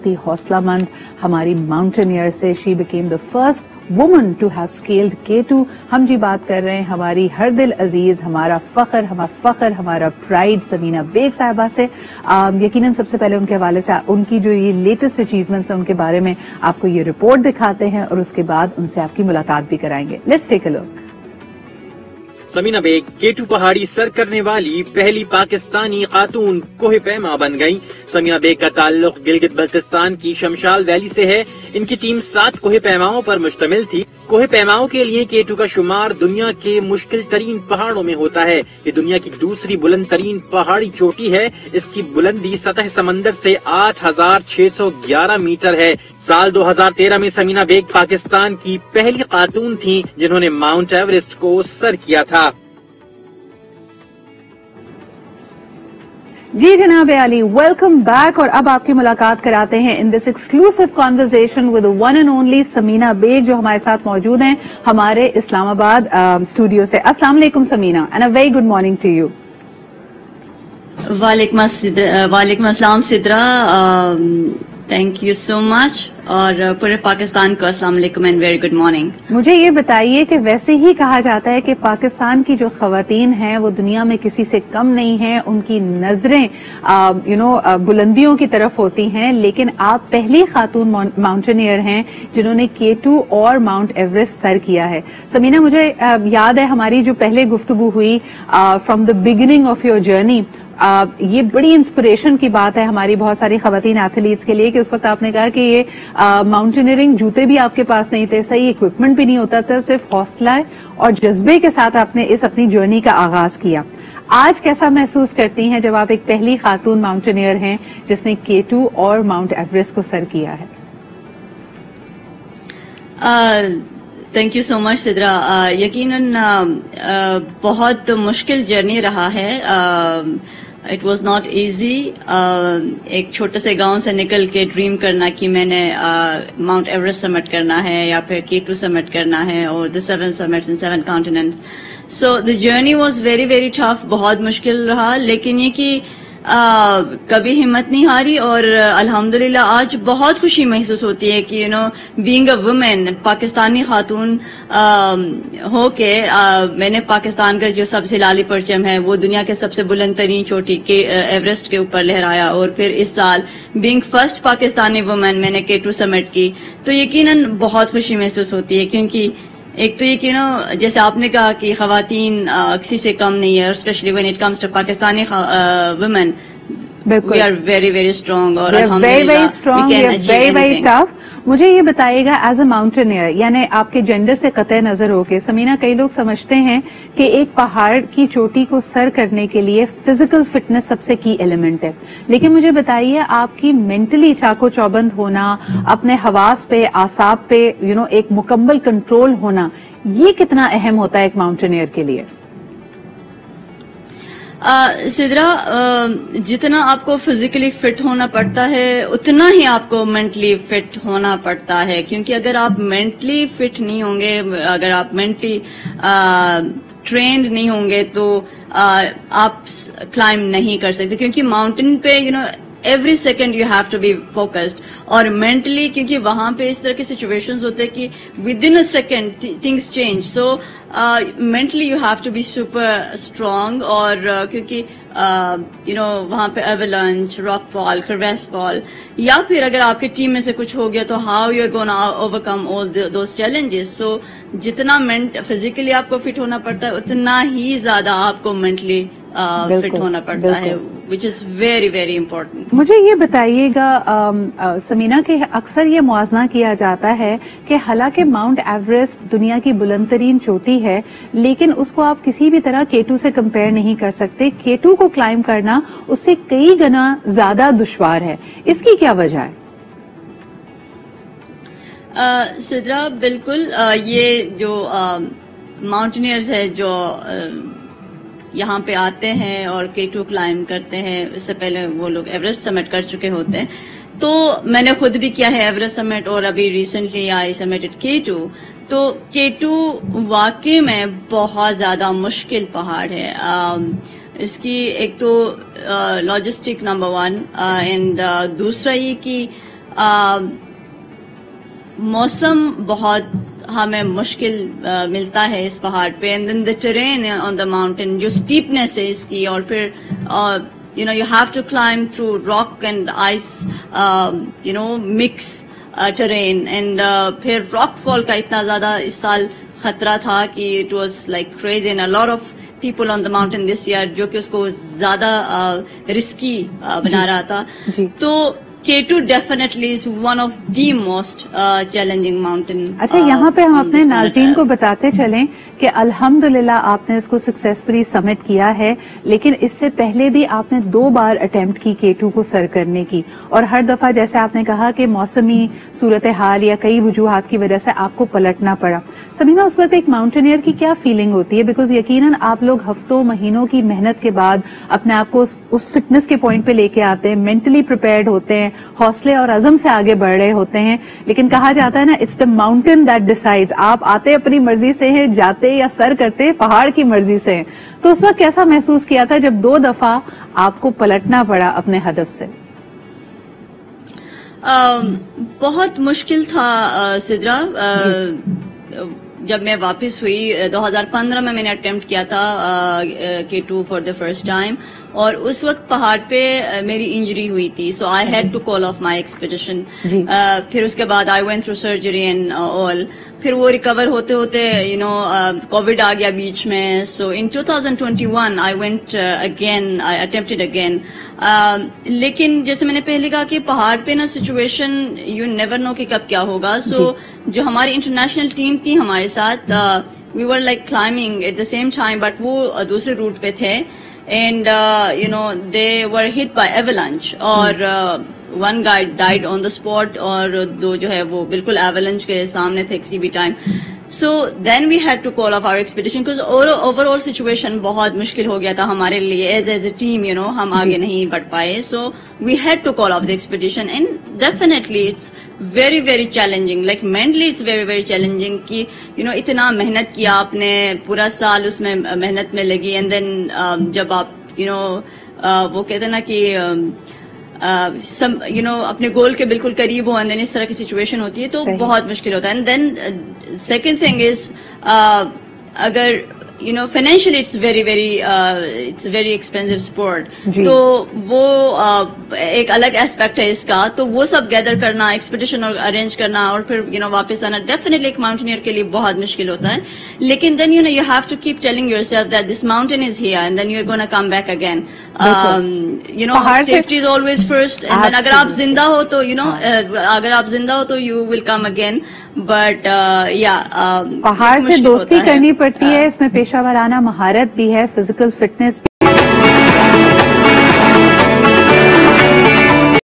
بہت ہی حوصلہ مند ہماری ماؤنٹینئر سے. She became the first woman to have scaled K2. ہم جی بات کر رہے ہیں ہماری ہر دل عزیز، ہمارا فخر، ہمارا پرائڈ سمینا بیگ صاحبہ سے. یقیناً سب سے پہلے ان کے حوالے سے ان کی جو یہ لیٹسٹ اچیومنٹس ہیں ان کے بارے میں آپ کو یہ رپورٹ دکھاتے ہیں اور اس کے بعد ان سے آپ کی ملاقات بھی کرائیں گے. Let's take a look. سمینا bag K2 پہاڑی سر کرنے والی پہلی پاکستانی خاتون کوہ پیما بن گئی. سمینا بیگ کا تعلق گلگت بلتستان کی شمشال ویلی سے ہے. ان کی ٹیم 7 کوہ پیماؤں پر مشتمل تھی. کوہ پیماؤں کے لیے K2 کا شمار دنیا کے مشکل ترین پہاڑوں میں ہوتا ہے. یہ دنیا کی دوسری بلند ترین پہاڑی چوٹی ہے. اس کی بلندی سطح سمندر سے 8611 میٹر ہے. سال 2013 میں سمینا بیگ پاکستان کی پہلی خاتون تھیں جنہوں نے ماؤنٹ ایوریسٹ کو سر کیا تھا. جی جناب علی، ویلکم بیک. اور اب آپ کی ملاقات کراتے ہیں in this exclusive conversation with one and only Samina Baig جو ہمارے ساتھ موجود ہیں ہمارے اسلام آباد اسٹوڈیو سے. السلام علیکم Samina and a very good morning to you. وعلیکم السلام Sidra, thank you so much, اور پورے پاکستان کو السلام علیکم اینڈ ویری گڈ مارننگ. مجھے یہ بتائیے کہ ویسے ہی کہا جاتا ہے کہ پاکستان کی جو خواتین ہیں وہ دنیا میں کسی سے کم نہیں ہیں، ان کی نظریں بلندیوں کی طرف ہوتی ہیں، لیکن آپ پہلی خاتون ماؤنٹینئر ہیں جنہوں نے K2 اور ماؤنٹ ایوریسٹ سر کیا ہے. سمینا، مجھے یاد ہے ہماری جو پہلے گفتگو ہوئی from the beginning of your journey, یہ بڑی انسپریشن کی بات ہے ہماری بہت ساری خواتین ایتھلیٹس کے لیے کہ اس وقت آپ نے کہا کہ یہ ماؤنٹینئرنگ جوتے بھی آپ کے پاس نہیں تھے، صحیح اکوپمنٹ بھی نہیں ہوتا تھا، صرف حوصلہ اور جذبے کے ساتھ آپ نے اس اپنی جرنی کا آغاز کیا. آج کیسا محسوس کرتی ہیں جب آپ ایک پہلی خاتون ماؤنٹینئر ہیں جس نے K2 اور ماؤنٹ ایوریسٹ کو سر کیا ہے؟ تھینک یو سو مچ سدرا. یقیناً بہت مشکل جرنی رہا ہے. It was not easy. ایک چھوٹے سے گاؤں سے نکل کے ڈریم کرنا کہ میں نے ماؤنٹ ایوریسٹ سمٹ کرنا ہے یا پھر K2 سمٹ کرنا ہے، اور the 7 summits in 7 continents. So the journey was very very tough. بہت مشکل رہا، لیکن یہ کہ کبھی ہمت نہیں ہاری، اور الحمدللہ آج بہت خوشی محسوس ہوتی ہے کہ بینگ اے وومن، پاکستانی خاتون ہو کے میں نے پاکستان کا جو سب سے لالی پرچم ہے وہ دنیا کے سب سے بلند ترین چوٹی کے ایوریسٹ کے اوپر لہرایا، اور پھر اس سال بینگ فرسٹ پاکستانی وومن میں نے K2 سمٹ کی. تو یقیناً بہت خوشی محسوس ہوتی ہے، کیونکہ ایک تو یہ کہ جیسے آپ نے کہا کہ خواتین کسی سے کم نہیں ہے، especially when it comes to Pakistani women, we are very very strong, اور ٹف. مجھے یہ بتائیے گا ایز اے ماؤنٹینئر، یعنی آپ کے جینڈر سے قطع نظر ہو کے سمینا، کئی لوگ سمجھتے ہیں کہ ایک پہاڑ کی چوٹی کو سر کرنے کے لیے فزیکل فٹنس سب سے کی ایلیمنٹ ہے، لیکن مجھے بتائیے آپ کی مینٹلی چاقو چوبند ہونا، اپنے حواس پہ، اعصاب پہ ایک مکمل کنٹرول ہونا، یہ کتنا اہم ہوتا ہے ایک ماؤنٹینئر کے لیے؟ سدرا، جتنا آپ کو فزیکلی فٹ ہونا پڑتا ہے اتنا ہی آپ کو مینٹلی فٹ ہونا پڑتا ہے، کیونکہ اگر آپ مینٹلی فٹ نہیں ہوں گے، اگر آپ مینٹلی ٹرینڈ نہیں ہوں گے تو آپ کلائم نہیں کر سکتے، کیونکہ ماؤنٹین پہ every second you have to be focused, اور مینٹلی کیونکہ وہاں پہ اس طرح کی سچویشنز ہوتے ہیں کہ within a second things change. So mentally you have to be super strong, اور کیونکہ وہاں پہ ایولنچ، راک فال، کریویس فال، یا پھر اگر آپ کی ٹیم میں سے کچھ ہو گیا تو how you are gonna overcome all those challenges. So جتنا فزیکلی آپ کو فٹ ہونا پڑتا ہے اتنا ہی زیادہ آپ کو مینٹلی فٹ ہونا پڑتا ہے، which is very very important. مجھے یہ بتائیے گا سمینا کہ اکثر یہ موازنہ کیا جاتا ہے کہ حالانکہ ماؤنٹ ایوریسٹ دنیا کی بلند ترین چوٹی ہے، لیکن اس کو آپ کسی بھی طرح K2 سے کمپیئر نہیں کر سکتے. K2 کو کلائم کرنا اس سے کئی گنا زیادہ دشوار ہے، اس کی کیا وجہ ہے؟ سدرا، بالکل یہ جو ماؤنٹینئرز ہے جو یہاں پہ آتے ہیں اور K2 کلائم کرتے ہیں، اس سے پہلے وہ لوگ ایوریسٹ سمٹ کر چکے ہوتے ہیں. تو میں نے خود بھی کیا ہے ایوریسٹ سمٹ، اور ابھی ریسنٹلی آئی سمٹڈ K2. تو K2 واقعی میں بہت زیادہ مشکل پہاڑ ہے. اس کی ایک تو لاجسٹک نمبر 1، اینڈ دوسرا یہ کہ موسم بہت ہمیں مشکل ملتا ہے اس پہاڑ پہ, and then the terrain on the mountain, جو اسٹیپنیس ہے اس کی, اور پھر you have to climb through rock and ice mix terrain, and پھر راک فال کا اتنا زیادہ اس سال خطرہ تھا کہ it was like crazy, and a lot of people on the mountain this year جو کہ اس کو زیادہ رسکی بنا رہا تھا. تو K2 definitely is one of the most challenging mountain. اچھا, یہاں پہ ہم اپنے ناظرین کو بتاتے چلیں کہ الحمدللہ آپ نے اس کو سکسیسفلی سمٹ کیا ہے, لیکن اس سے پہلے بھی آپ نے 2 بار اٹیمپٹ کی K2 کو سر کرنے کی, اور ہر دفعہ جیسے آپ نے کہا کہ موسمی صورتحال یا کئی وجوہات کی وجہ سے آپ کو پلٹنا پڑا. سمینا, اس وقت ایک ماؤنٹینئر کی کیا فیلنگ ہوتی ہے؟ بیکاز یقیناً آپ لوگ ہفتوں مہینوں کی محنت کے بعد اپنے آپ کو اس فٹنس کے پوائنٹ پہ لے کے آتے ہیں, مینٹلی پریپیئرڈ ہوتے ہیں, حوصلے اور عزم سے آگے بڑھ رہے ہوتے ہیں, لیکن کہا جاتا ہے نا, it's the mountain that decides. آپ آتے اپنی مرضی سے ہیں, جاتے یا سر کرتے پہاڑ کی مرضی سے ہیں. تو اس وقت کیسا محسوس کیا تھا جب 2 دفعہ آپ کو پلٹنا پڑا اپنے ہدف سے؟ بہت مشکل تھا سدرا. جب میں واپس ہوئی 2015 میں نے اٹیمپٹ کیا تھا K2 for the first time, اور اس وقت پہاڑ پہ میری انجری ہوئی تھی, so I had to call off my expedition. پھر اس کے بعد I went through surgery and all. پھر وہ ریکور ہوتے ہوتے کووڈ آ گیا بیچ میں. So in 2021 I went again, I attempted again. لیکن جیسے میں نے پہلے کہا کہ پہاڑ پہ نا سچویشن یو نیور نو کہ کب کیا ہوگا. سو جو ہماری انٹرنیشنل ٹیم تھی ہمارے ساتھ, we were like climbing at the same time, but وہ دوسرے روٹ پہ تھے, and they were hit by avalanche, اور one guy died on the spot, اور 2 جو ہے وہ بالکل avalanche کے سامنے تھے کسی بھی time. So then we had to call off our expedition because overall situation بہت مشکل ہو گیا تھا ہمارے لیے as a team, ہم آگے نہیں بڑھ پائے. So we had to call off the expedition, and definitely it's very very challenging, like mentally it's very very challenging کہ اتنا محنت کیا آپ نے, پورا سال اس میں محنت میں لگی, and then جب آپ وہ کہتے ہیں نا کہ اپنے گول کے بالکل قریب ہو, اینڈ دین اس طرح کی سچویشن ہوتی ہے تو بہت مشکل ہوتا ہے. And then second thing is, اگر financially it's very expensive sport, تو وہ ایک الگ ایسپیکٹ ہے اس کا. تو وہ سب گیدر کرنا, ایکسپیڈیشن ارینج کرنا, اور پھر واپس آنا, ڈیفینیٹلی ایک ماؤنٹینئر کے لیے بہت مشکل ہوتا ہے. لیکن then you have to keep telling yourself that this mountain is here, and then you are gonna come back again. Safety is always first, and then اگر آپ زندہ ہو تو اگر آپ زندہ ہو تو you will come again. But پہاڑ سے دوستی کرنی پڑتی ہے, اس میں پیشہ ورانہ مہارت بھی ہے, فزیکل فٹنس